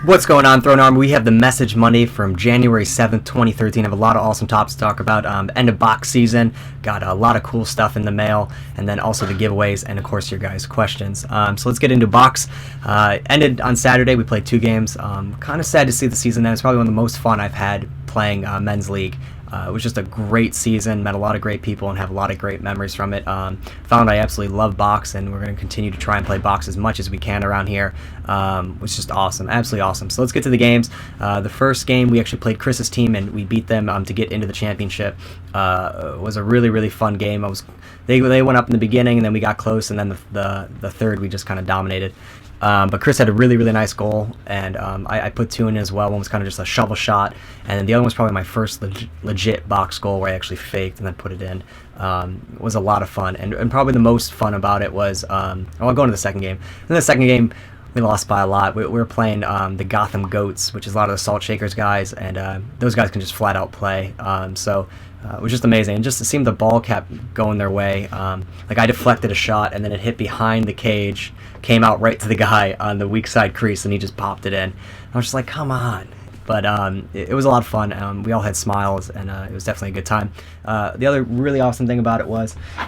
What's going on, Throne Army? We have the Message Monday from January 7th, 2013. I have a lot of awesome topics to talk about. End of box season. Got a lot of cool stuff in the mail. And then also the giveaways and, of course, your guys' questions. So let's get into box. Ended on Saturday. We played 2 games. Kind of sad to see the season end. It's probably one of the most fun I've had playing men's league. It was just a great season, met a lot of great people, and have a lot of great memories from it. Found I absolutely love box, and we're going to continue to try and play box as much as we can around here. It was just awesome, absolutely awesome. So let's get to the games. The first game, we actually played Chris's team, and we beat them to get into the championship. It was a really, really fun game. They went up in the beginning, and then we got close, and then the third, we just kind of dominated. But Chris had a really, really nice goal, and I put 2 in as well. One was kind of just a shovel shot, and then the other one was probably my first legit box goal where I actually faked and then put it in. It was a lot of fun, and probably the most fun about it was, I'll go into the second game. In the second game, we lost by a lot. We were playing the Gotham Goats, which is a lot of the Salt Shakers guys, and those guys can just flat out play. It was just amazing. And just it seemed the ball kept going their way. Like I deflected a shot, and then it hit behind the cage, came out right to the guy on the weak side crease, and he just popped it in. I was just like, come on. But it was a lot of fun. We all had smiles, and it was definitely a good time. The other really awesome thing about it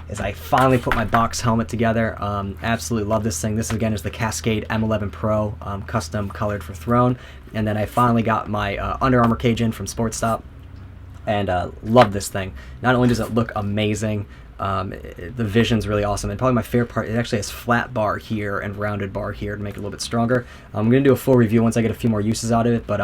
is I finally put my box helmet together. Absolutely love this thing. This, again, is the Cascade M11 Pro, custom colored for Throne. And then I finally got my Under Armour cage in from Sports Stop. And love this thing. Not only does it look amazing, the vision's really awesome, and probably my favorite part, it actually has flat bar here and rounded bar here to make it a little bit stronger. I'm going to do a full review once I get a few more uses out of it, but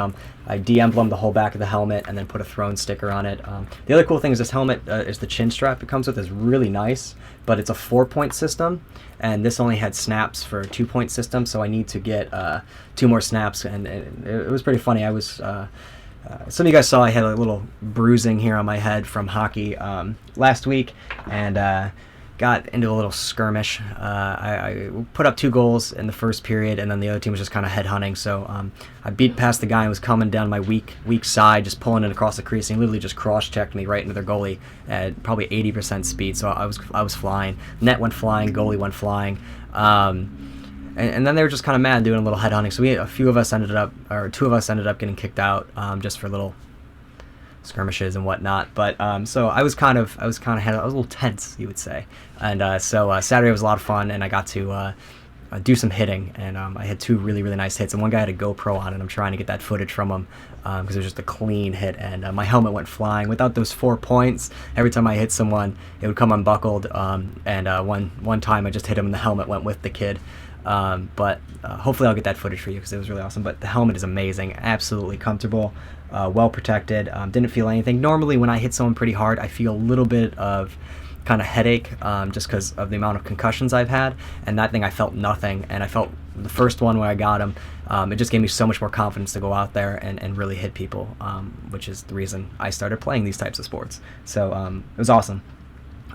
I de-emblemed the whole back of the helmet and then put a Throne sticker on it. The other cool thing is this helmet is the chin strap it comes with is really nice, but it's a 4-point system, and this only had snaps for a 2-point system, so I need to get 2 more snaps, and it was pretty funny. Some of you guys saw I had a little bruising here on my head from hockey last week, and got into a little skirmish. I put up 2 goals in the first period, and then the other team was just kind of headhunting. So I beat past the guy and was coming down my weak side, just pulling it across the crease, and he literally just cross-checked me right into their goalie at probably 80% speed. So I was flying. Net went flying, goalie went flying. And then they were just kind of mad doing a little headhunting. So two of us ended up getting kicked out just for little skirmishes and whatnot. But so I was a little tense, you would say. And so Saturday was a lot of fun, and I got to do some hitting, and I had 2 really, really nice hits. And one guy had a GoPro on, and I'm trying to get that footage from him because it was just a clean hit. And my helmet went flying. Without those 4 points, every time I hit someone, it would come unbuckled. One time I just hit him, and the helmet went with the kid. But hopefully I'll get that footage for you because it was really awesome. But the helmet is amazing, absolutely comfortable, well protected, didn't feel anything. Normally when I hit someone pretty hard, I feel a little bit of kind of headache just because of the amount of concussions I've had, and that thing I felt nothing. And I felt the first one where I got him, it just gave me so much more confidence to go out there and really hit people, which is the reason I started playing these types of sports. So it was awesome.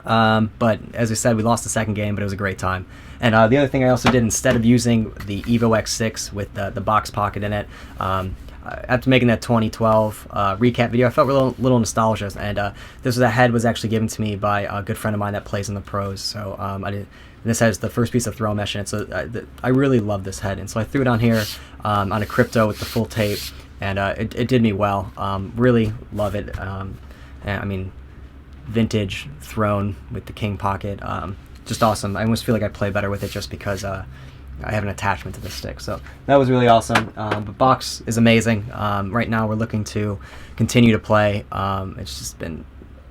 But as I said, we lost the second game, but it was a great time. And the other thing I also did, instead of using the Evo X6 with the box pocket in it, after making that 2012 recap video, I felt a little nostalgia. And this head was actually given to me by a good friend of mine that plays in the pros. So this has the first piece of throw mesh in it. So I really love this head. And so I threw it on here on a crypto with the full tape, and it did me well. Really love it. I mean, vintage Throne with the king pocket, just awesome. I almost feel like I play better with it just because I have an attachment to the stick. So that was really awesome. But box is amazing. Right now we're looking to continue to play. It's just been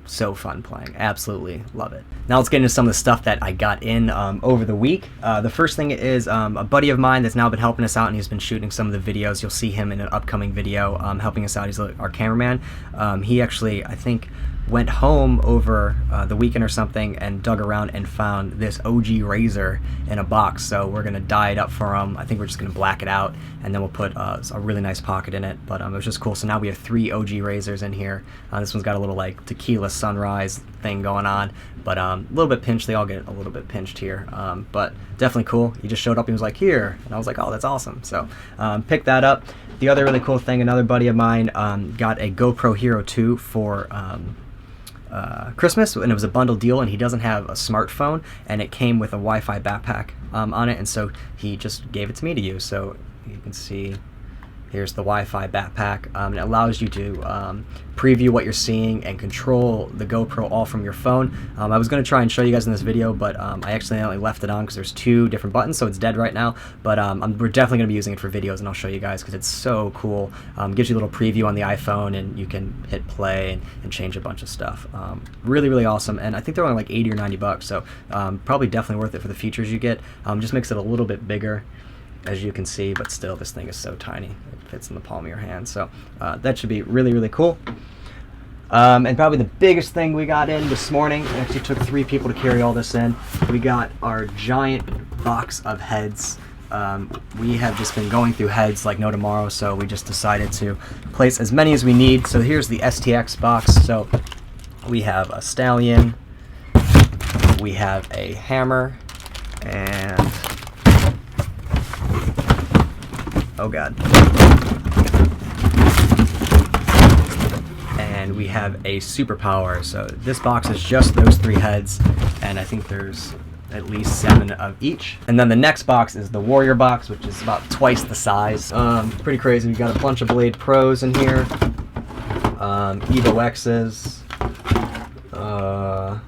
so fun playing. Absolutely love it. Now let's get into some of the stuff that I got in over the week. The first thing is a buddy of mine that's now been helping us out, and he's been shooting some of the videos. You'll see him in an upcoming video helping us out. He's our cameraman. He actually, I think, went home over the weekend or something and dug around and found this OG razor in a box. So we're going to dye it up for him. I think we're just going to black it out, and then we'll put a really nice pocket in it. But it was just cool. So now we have 3 OG razors in here. This one's got a little like tequila sunrise thing going on, but a little bit pinched. They all get a little bit pinched here, but definitely cool. He just showed up and he was like, here, and I was like, oh, that's awesome. So pick that up. The other really cool thing, another buddy of mine got a GoPro Hero 2 for Christmas, and it was a bundle deal, and he doesn't have a smartphone, and it came with a Wi-Fi backpack on it, and so he just gave it to me to use. So you can see Here's the Wi-Fi backpack. It allows you to preview what you're seeing and control the GoPro all from your phone. I was going to try and show you guys in this video, but I accidentally left it on because there's 2 different buttons, so it's dead right now. But we're definitely going to be using it for videos, and I'll show you guys because it's so cool. Gives you a little preview on the iPhone, and you can hit play and change a bunch of stuff. Really, really awesome, and I think they're only like 80 or 90 bucks, so probably definitely worth it for the features you get. Just makes it a little bit bigger, as you can see, but still this thing is so tiny. It fits in the palm of your hand, so that should be really, really cool. And probably the biggest thing we got in this morning, it actually took 3 people to carry all this in. We got our giant box of heads. We have just been going through heads like no tomorrow, so we just decided to place as many as we need. So here's the STX box. So we have a stallion, we have a hammer, and oh god, and we have a superpower. So this box is just those 3 heads, and I think there's at least 7 of each. And then the next box is the warrior box, which is about twice the size. Pretty crazy. We got a bunch of Blade Pros in here, Evo X's, all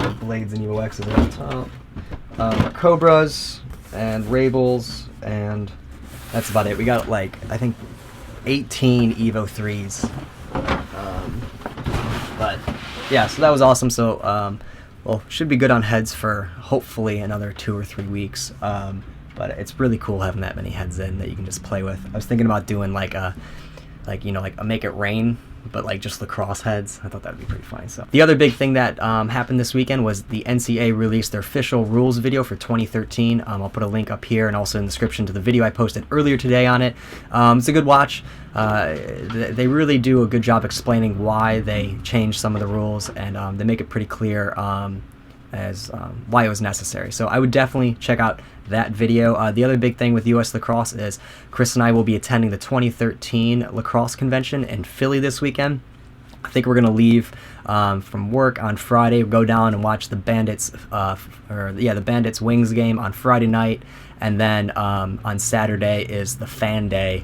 the blades and Evo X's at the top, Cobras and Rabels, and that's about it. We got like, I think 18 Evo 3s. But yeah, so that was awesome. So well, should be good on heads for hopefully another 2 or 3 weeks. But it's really cool having that many heads in that you can just play with. I was thinking about doing like a Make It Rain, but like just lacrosse heads. I thought that would be pretty funny. So the other big thing that happened this weekend was the NCAA released their official rules video for 2013. I'll put a link up here and also in the description to the video I posted earlier today on it. It's a good watch. They really do a good job explaining why they changed some of the rules, and they make it pretty clear as why it was necessary. So I would definitely check out that video. The other big thing with US Lacrosse is Chris and I will be attending the 2013 Lacrosse Convention in Philly this weekend. I think we're going to leave from work on Friday, go down and watch the Bandits, the Bandits Wings game on Friday night, and then on Saturday is the fan day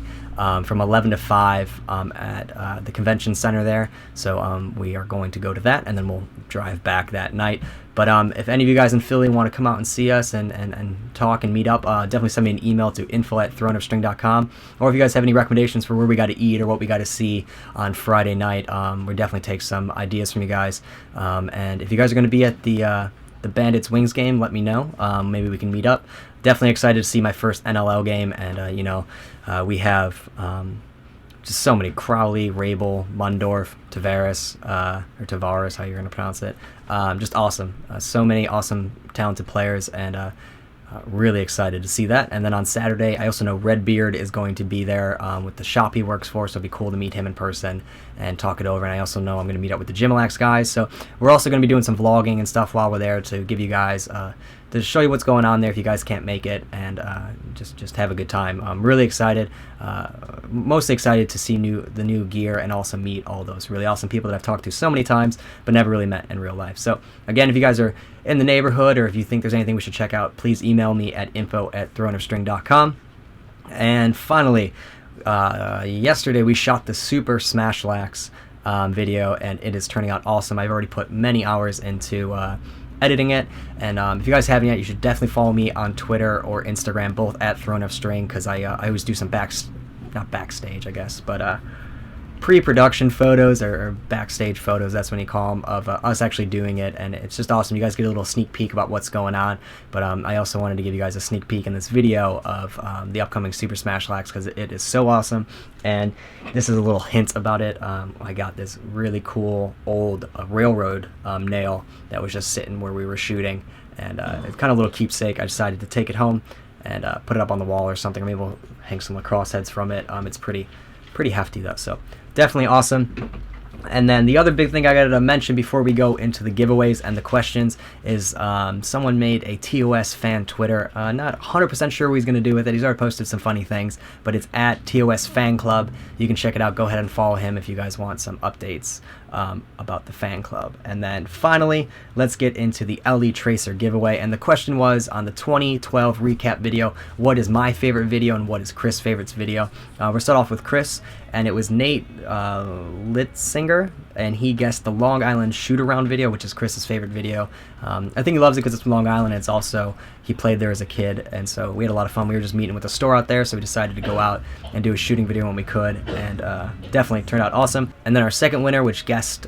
from 11 to 5 at the convention center there. So we are going to go to that, and then we'll drive back that night. But if any of you guys in Philly want to come out and see us and talk and meet up, definitely send me an email to info@throneofstring.com. Or if you guys have any recommendations for where we got to eat or what we got to see on Friday night, we'll definitely take some ideas from you guys. And if you guys are going to be at the Bandits Wings game, let me know. Maybe we can meet up. Definitely excited to see my first NLL game, and we have just so many: Crowley, Rabel, Mundorf, Tavares, or Tavares, how you're going to pronounce it. Just awesome. So many awesome, talented players, and really excited to see that. And then on Saturday, I also know Redbeard is going to be there with the shop he works for, so it'll be cool to meet him in person and talk it over. And I also know I'm going to meet up with the Gymalax guys, so we're also going to be doing some vlogging and stuff while we're there to give you guys to show you what's going on there if you guys can't make it, and just have a good time. I'm really excited, mostly excited to see the new gear and also meet all those really awesome people that I've talked to so many times but never really met in real life. So again, if you guys are in the neighborhood or if you think there's anything we should check out, please email me at info@throneofstring.com. And finally, yesterday we shot the Super Smash Lax video, and it is turning out awesome. I've already put many hours into editing it, and if you guys haven't yet, you should definitely follow me on Twitter or Instagram, both at @throneofstring, because I always do some not backstage, I guess, but pre-production photos or backstage photos, that's when you call them, of us actually doing it, and it's just awesome. You guys get a little sneak peek about what's going on, but I also wanted to give you guys a sneak peek in this video of the upcoming Super Smash Lax, because it is so awesome. And this is a little hint about it. I got this really cool old railroad nail that was just sitting where we were shooting, and it's kind of a little keepsake. I decided to take it home and put it up on the wall or something. Maybe we'll hang some lacrosse heads from it. It's pretty hefty though, so definitely awesome. And then the other big thing I got to mention before we go into the giveaways and the questions is someone made a TOS fan Twitter. Not 100% sure what he's going to do with it. He's already posted some funny things, but it's at TOS Fan Club. You can check it out. Go ahead and follow him if you guys want some updates about the fan club. And then finally, let's get into the LE Tracer giveaway. And the question was on the 2012 recap video, what is my favorite video and what is Chris' favorite video? We'll start off with Chris, and it was Nate Litzinger, and he guessed the Long Island shoot-around video, which is Chris's favorite video. I think he loves it because it's from Long Island, and it's also, he played there as a kid, and so we had a lot of fun. We were just meeting with the store out there, so we decided to go out and do a shooting video when we could, and definitely turned out awesome. And then our second winner, which guessed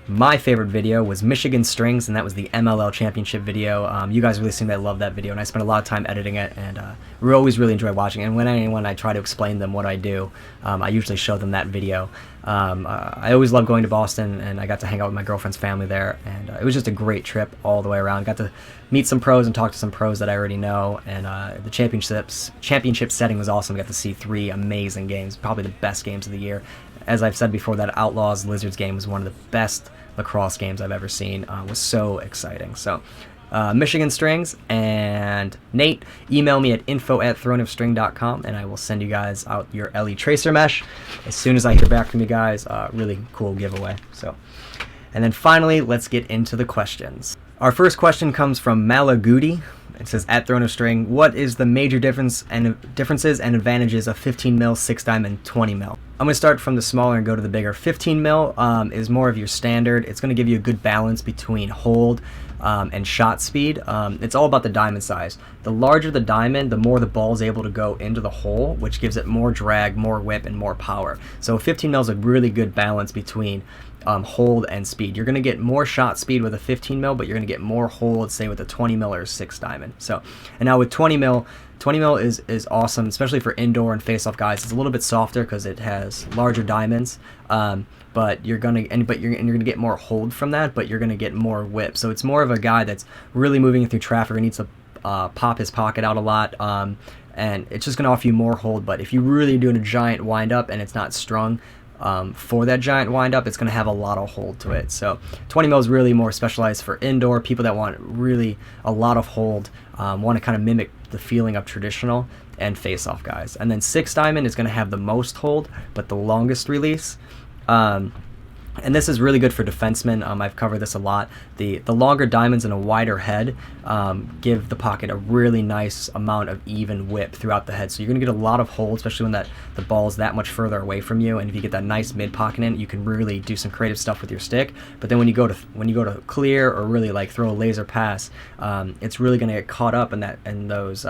my favorite video, was Michigan Strings, and that was the MLL Championship video. You guys really seem to love that video, and I spent a lot of time editing it, and we always really enjoy watching it. And when I try to explain them what I do, I usually show them that video. I always love going to Boston, and I got to hang out with my girlfriend's family there, and it was just a great trip all the way around. Got to meet some pros and talk to some pros that I already know, and the championship setting was awesome. We got to see 3 amazing games, probably the best games of the year. As I've said before, that Outlaws Lizards game was one of the best lacrosse games I've ever seen. It was so exciting. So Michigan Strings and Nate, email me at info@throneofstring.com, and I will send you guys out your LE Tracer mesh as soon as I hear back from you guys. Really cool giveaway. So, and then finally, let's get into the questions. Our first question comes from Malagudi. It says, at Throne of String, what is the major differences and advantages of 15 mil, 6 diamond, 20 mil? I'm going to start from the smaller and go to the bigger. 15 mil is more of your standard. It's going to give you a good balance between hold and shot speed. It's all about the diamond size. The larger the diamond, the more the ball is able to go into the hole, which gives it more drag, more whip, and more power. So 15 mil is a really good balance between hold and speed. You're going to get more shot speed with a 15 mil, but you're going to get more hold, say, with a 20 mil or a 6 diamond. So, and now with 20 mil is awesome, especially for indoor and face-off guys. It's a little bit softer because it has larger diamonds, but you're gonna get more hold from that, but you're gonna get more whip. So it's more of a guy that's really moving through traffic and needs to pop his pocket out a lot. And it's just gonna offer you more hold. But if you're really doing a giant wind up and it's not strung for that giant wind up, it's going to have a lot of hold to it. So 20 mil is really more specialized for indoor people that want really a lot of hold, want to kind of mimic the feeling of traditional and face-off guys. And then 6 diamond is going to have the most hold but the longest release. And this is really good for defensemen. I've covered this a lot. The longer diamonds and a wider head give the pocket a really nice amount of even whip throughout the head. So you're going to get a lot of hold, especially when the ball is that much further away from you. And if you get that nice mid pocket in, you can really do some creative stuff with your stick. But then when you go to clear or really like throw a laser pass, it's really going to get caught up in those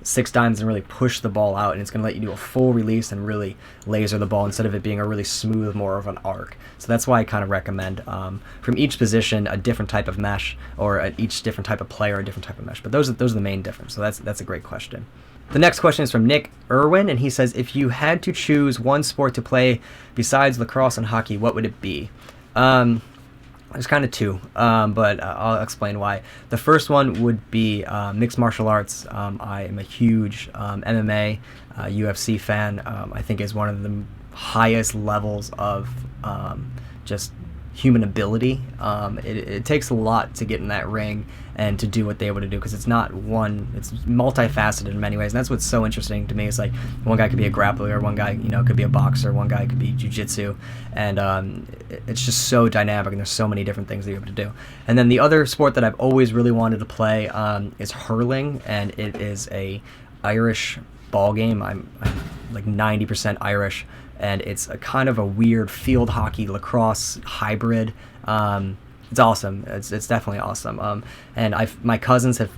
6 diamonds and really push the ball out, and it's going to let you do a full release and really laser the ball instead of it being a really smooth, more of an arc. So that's why I kind of recommend from each position a different type of mesh, or each different type of player a different type of mesh. But those are the main difference. So that's a great question. The next question is from Nick Irwin, and he says, if you had to choose one sport to play besides lacrosse and hockey, what would it be? There's kind of 2, but I'll explain why. The first one would be mixed martial arts. I am a huge MMA, UFC fan. I think is one of the highest levels of just human ability. It takes a lot to get in that ring and to do what they're able to do, because it's multifaceted in many ways, and that's what's so interesting to me. It's like one guy could be a grappler, one guy could be a boxer, one guy could be jiu-jitsu, and it's just so dynamic, and there's so many different things that you're able to do. And then the other sport that I've always really wanted to play is hurling, and it is a Irish ball game. I'm like 90% Irish, and it's a kind of a weird field hockey lacrosse hybrid. It's awesome. It's definitely awesome. And my cousins have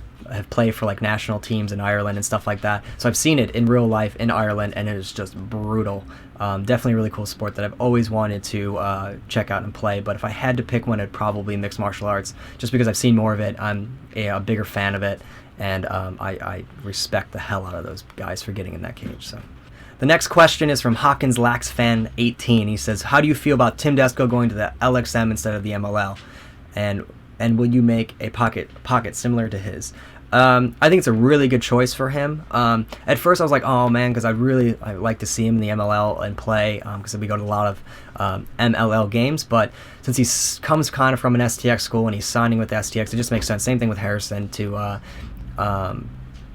played for like national teams in Ireland and stuff like that. So I've seen it in real life in Ireland, and it is just brutal. Definitely a really cool sport that I've always wanted to check out and play. But if I had to pick one, it'd probably mixed martial arts, just because I've seen more of it. I'm a bigger fan of it, and I respect the hell out of those guys for getting in that cage. So. The next question is from Hawkins Lax Fan 18. He says, how do you feel about Tim Desko going to the LXM instead of the MLL? And will you make a pocket similar to his? I think it's a really good choice for him. At first, I was like, oh man, because I like to see him in the MLL and play, because we go to a lot of MLL games. But since he comes kind of from an STX school and he's signing with the STX, it just makes sense. Same thing with Harrison to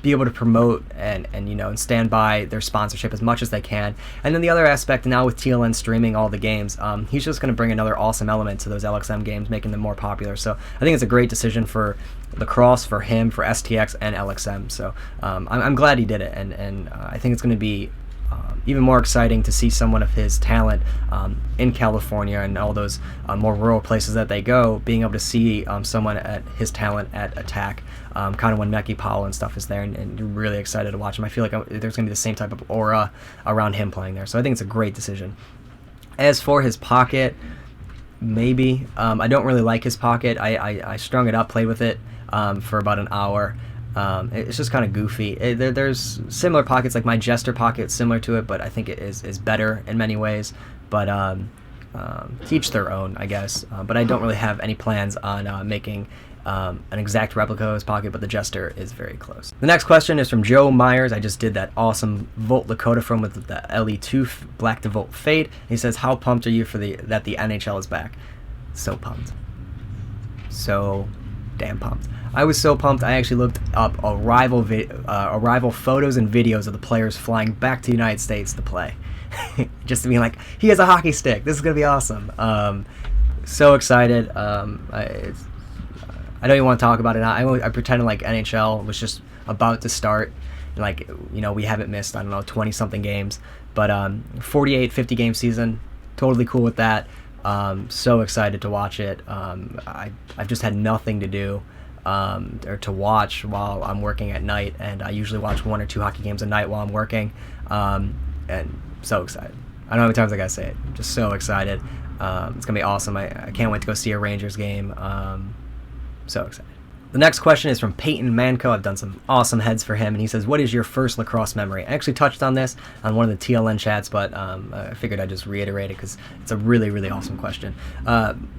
be able to promote and stand by their sponsorship as much as they can. And then the other aspect, now with TLN streaming all the games, he's just going to bring another awesome element to those LXM games, making them more popular. So I think it's a great decision for lacrosse, for him, for STX and LXM. So I'm glad he did it, and I think it's going to be even more exciting to see someone of his talent in California and all those more rural places that they go, being able to see someone at his talent at attack, kind of when Meki Powell and stuff is there, and you're really excited to watch him. I feel like there's going to be the same type of aura around him playing there, so I think it's a great decision. As for his pocket, maybe. I don't really like his pocket. I strung it up, played with it for about an hour. It's just kind of goofy. There's similar pockets, like my Jester pocket, similar to it, but I think it is better in many ways. But each their own, I guess. But I don't really have any plans on making an exact replica of his pocket, but the Jester is very close. The next question is from Joe Myers. I just did that awesome Volt Lakota from with the LE2 Black to Volt Fade. He says, how pumped are you for that the NHL is back? So pumped. So damn pumped. I was so pumped, I actually looked up arrival photos and videos of the players flying back to the United States to play. Just to be like, he has a hockey stick. This is going to be awesome. So excited. I don't even want to talk about it now. I pretended like NHL was just about to start. Like, we haven't missed, 20-something games. But 48, 50-game season, totally cool with that. So excited to watch it. I've just had nothing to do or to watch while I'm working at night, and I usually watch 1 or 2 hockey games a night while I'm working, and so excited. I don't know how many times I gotta say it. I'm just so excited. It's gonna be awesome. I can't wait to go see a Rangers game. So excited. The next question is from Peyton Manco. I've done some awesome heads for him, and he says, what is your first lacrosse memory? I actually touched on this on one of the TLN chats, but I figured I'd just reiterate it because it's a really, really awesome question.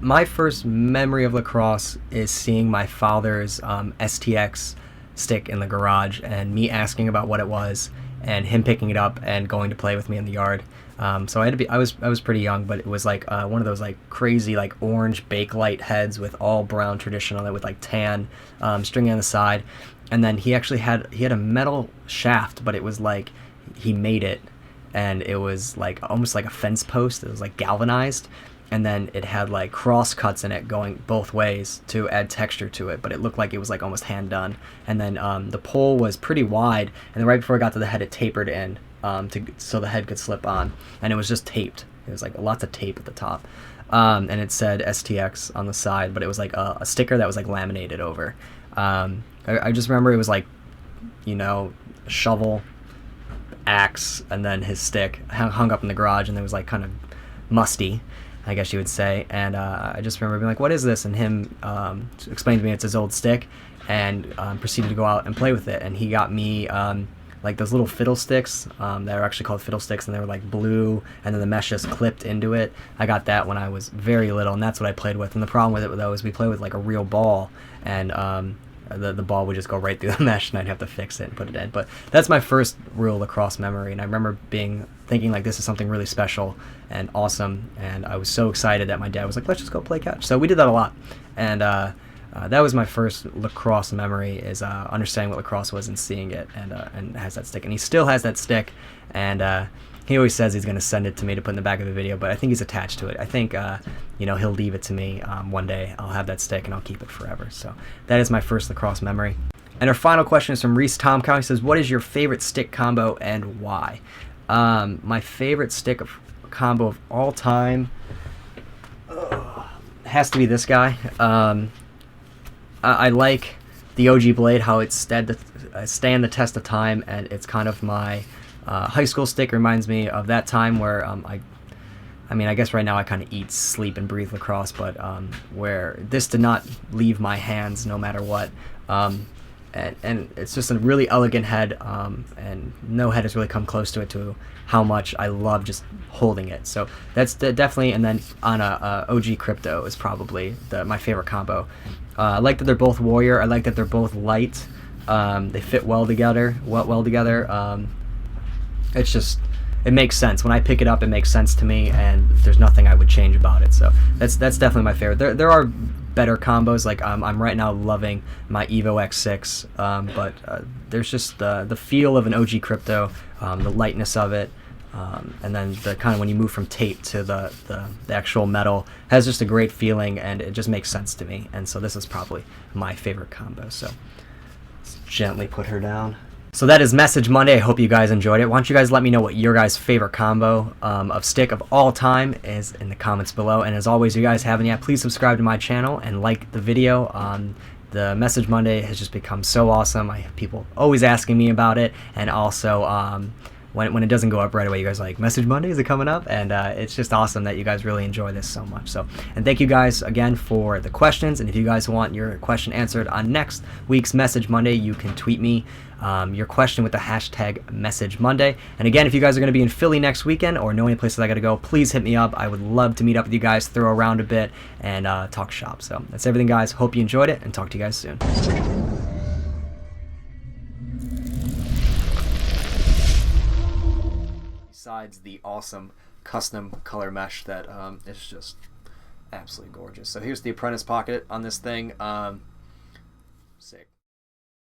My first memory of lacrosse is seeing my father's STX stick in the garage and me asking about what it was and him picking it up and going to play with me in the yard. So I was pretty young, but it was like one of those like crazy like orange Bakelite heads with all brown tradition on it with like tan string on the side, and then he had a metal shaft, but it was like he made it, and it was like almost like a fence post. It was like galvanized, and then it had like cross cuts in it going both ways to add texture to it, but it looked like it was like almost hand done. And then the pole was pretty wide, and then right before I got to the head, it tapered in. So the head could slip on, and it was just taped. It was like lots of tape at the top, and it said STX on the side, but it was like a sticker that was like laminated over. I just remember it was like, shovel, axe, and then his stick hung up in the garage, and it was like kind of musty, I guess you would say. And I just remember being like, what is this? And him explained to me it's his old stick, and proceeded to go out and play with it. And he got me like those little fiddlesticks that are actually called fiddlesticks, and they were like blue, and then the mesh just clipped into it. I got that when I was very little, and that's what I played with. And the problem with it, though, is we played with like a real ball, and the ball would just go right through the mesh, and I'd have to fix it and put it in. But that's my first real lacrosse memory, and I remember thinking like this is something really special and awesome, and I was so excited that my dad was like, let's just go play catch. So we did that a lot, and that was my first lacrosse memory, is understanding what lacrosse was and seeing it, and has that stick. And he still has that stick, and he always says he's going to send it to me to put in the back of the video, but I think he's attached to it. I think he'll leave it to me one day. I'll have that stick, and I'll keep it forever. So that is my first lacrosse memory. And our final question is from Reese Tomcow. He says, what is your favorite stick combo and why? My favorite stick combo of all time has to be this guy. I like the OG Blade, how it stand the test of time, and it's kind of my high school stick. Reminds me of that time where I guess right now I kind of eat, sleep, and breathe lacrosse, but where this did not leave my hands no matter what. And it's just a really elegant head, and no head has really come close to it, to how much I love just holding it. So that's definitely, and then on a OG Crypto is probably my favorite combo. I like that they're both warrior. I like that they're both light. They fit well together. It's just, it makes sense. When I pick it up, it makes sense to me, and there's nothing I would change about it. So that's definitely my favorite. There are better combos. Like I'm right now loving my Evo X6, but there's just the feel of an OG Crypto, the lightness of it, and then the kind of when you move from tape to the actual metal has just a great feeling, and it just makes sense to me. And so this is probably my favorite combo. So let's gently put her down. So that is Message Monday. I hope you guys enjoyed it. Why don't you guys let me know what your guys' favorite combo of stick of all time is in the comments below. And as always, you guys haven't yet, please subscribe to my channel and like the video. The Message Monday has just become so awesome. I have people always asking me about it, and also when it doesn't go up right away, you guys are like, Message Monday, is it coming up? And it's just awesome that you guys really enjoy this so much. So, and thank you guys again for the questions. And if you guys want your question answered on next week's Message Monday, you can tweet me your question with the hashtag Message Monday. And again, if you guys are going to be in Philly next weekend or know any places I got to go, please hit me up. I would love to meet up with you guys, throw around a bit, and talk shop. So that's everything, guys. Hope you enjoyed it, and talk to you guys soon. Besides the awesome custom color mesh that is just absolutely gorgeous. So here's the apprentice pocket on this thing. Sick.